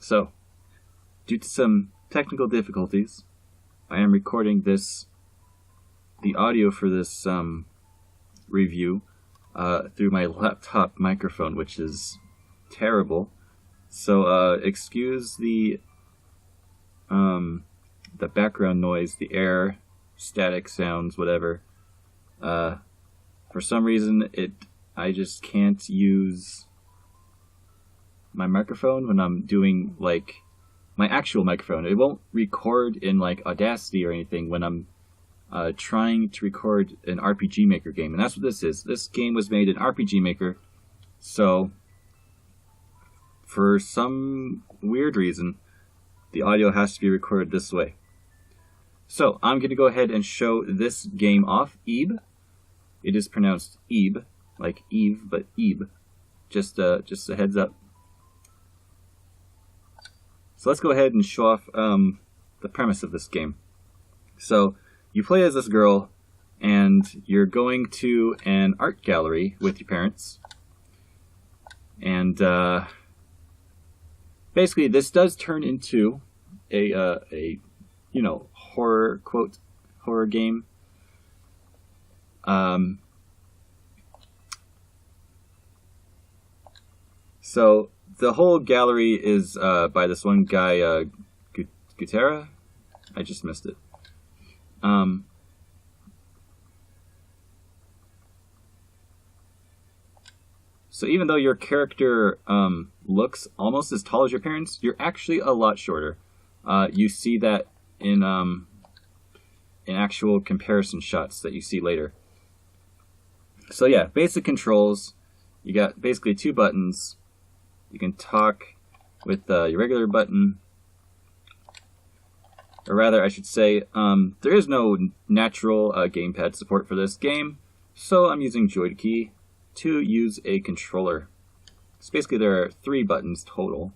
So, due to some technical difficulties, I am recording the audio for this review through my laptop microphone, which is terrible. So excuse the background noise, the air, static sounds, whatever. For some reason, I just can't use my microphone when I'm doing like my actual microphone. It won't record in like Audacity or anything when I'm trying to record an RPG Maker game, and that's what this is. This game was made in RPG Maker, so for some weird reason, the audio has to be recorded this way. So I'm going to go ahead and show this game off. Ebe. It is pronounced Ebe, like Eve, but Ebe. Just a heads up. So let's go ahead and show off the premise of this game. So you play as this girl, and you're going to an art gallery with your parents. And basically, this does turn into a horror game. So the whole gallery is by this one guy, Gutera. I just missed it. So even though your character looks almost as tall as your parents, you're actually a lot shorter. You see that in actual comparison shots that you see later. So yeah, basic controls. You got basically two buttons. You can talk with your regular button. Or rather, I should say, there is no natural gamepad support for this game, so I'm using JoyKey to use a controller. So basically there are 3 buttons total.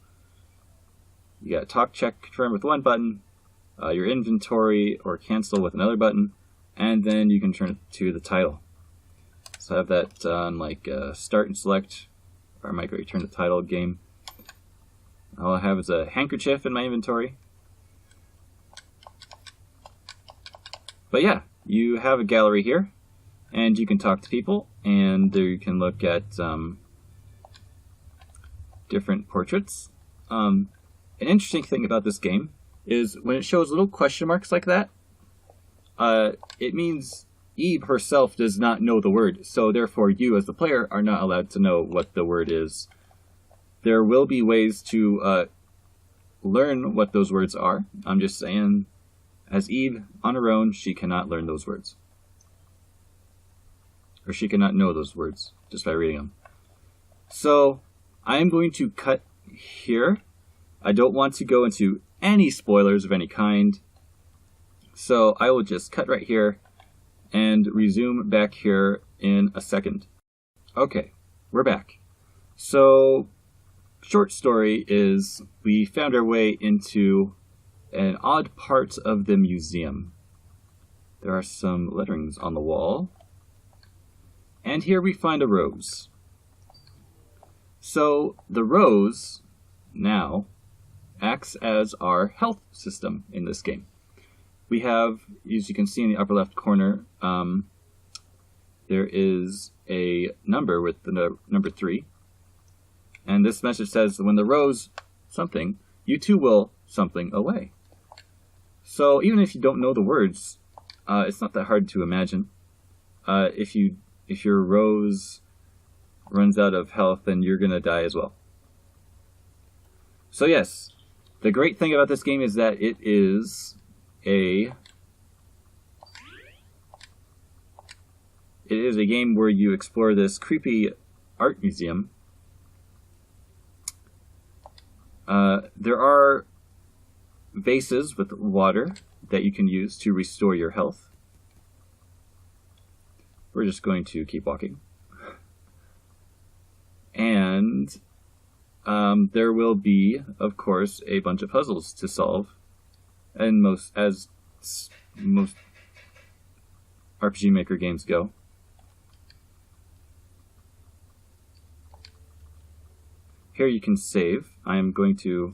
You got talk, check, confirm with one button, your inventory or cancel with another button, and then you can turn it to the title. So I have that on like start and select, or I might go return the title game. All I have is a handkerchief in my inventory. But yeah, you have a gallery here, and you can talk to people, and there you can look at different portraits. An interesting thing about this game is when it shows little question marks like that, it means Eve herself does not know the word, so therefore you as the player are not allowed to know what the word is. There will be ways to learn what those words are. I'm just saying, as Eve, on her own, she cannot learn those words. Or she cannot know those words just by reading them. So, I am going to cut here. I don't want to go into any spoilers of any kind. So, I will just cut right here and resume back here in a second. Okay, we're back. So, short story is we found our way into an odd part of the museum. There are some letterings on the wall. And here we find a rose. So the rose now acts as our health system in this game. We have, as you can see in the upper left corner, there is a number with the number 3. And this message says, when the rose something, you too will something away. So even if you don't know the words, it's not that hard to imagine. If your rose runs out of health, then you're gonna die as well. So yes, the great thing about this game is that it is a game where you explore this creepy art museum. There are vases with water that you can use to restore your health. We're just going to keep walking. And there will be, of course, a bunch of puzzles to solve. And most RPG Maker games go. Here you can save. I am going to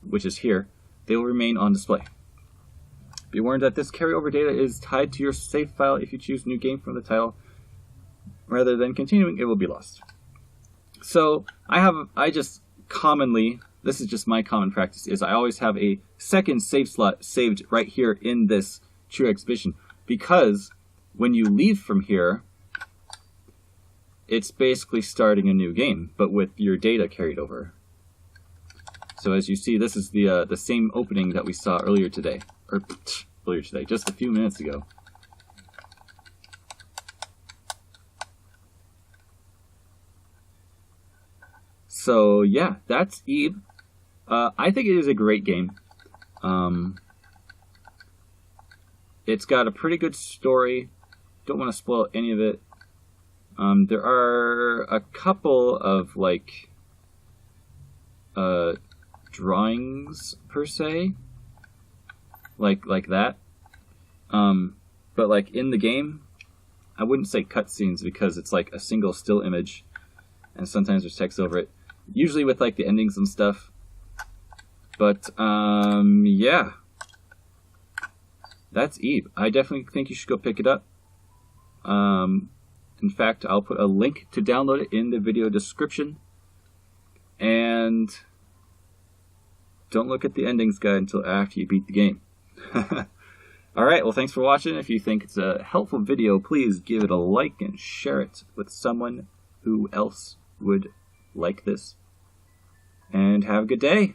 which is here, they will remain on display. Be warned that this carryover data is tied to your save file. If you choose new game from the title, rather than continuing, it will be lost. So I just commonly, this is just my common practice, is I always have a second save slot saved right here in this True Exhibition, because when you leave from here, it's basically starting a new game, but with your data carried over. So as you see, this is the same opening that we saw earlier today, just a few minutes ago. So yeah, that's Eve. I think it is a great game. It's got a pretty good story. Don't want to spoil any of it. There are a couple of like drawings per se, like that. But like in the game, I wouldn't say cutscenes because it's like a single still image, and sometimes there's text over it. Usually with like the endings and stuff. But yeah, that's Eve. I definitely think you should go pick it up. In fact, I'll put a link to download it in the video description. And don't look at the endings guide until after you beat the game. Alright, well thanks for watching. If you think it's a helpful video, please give it a like and share it with someone who else would like this. And have a good day.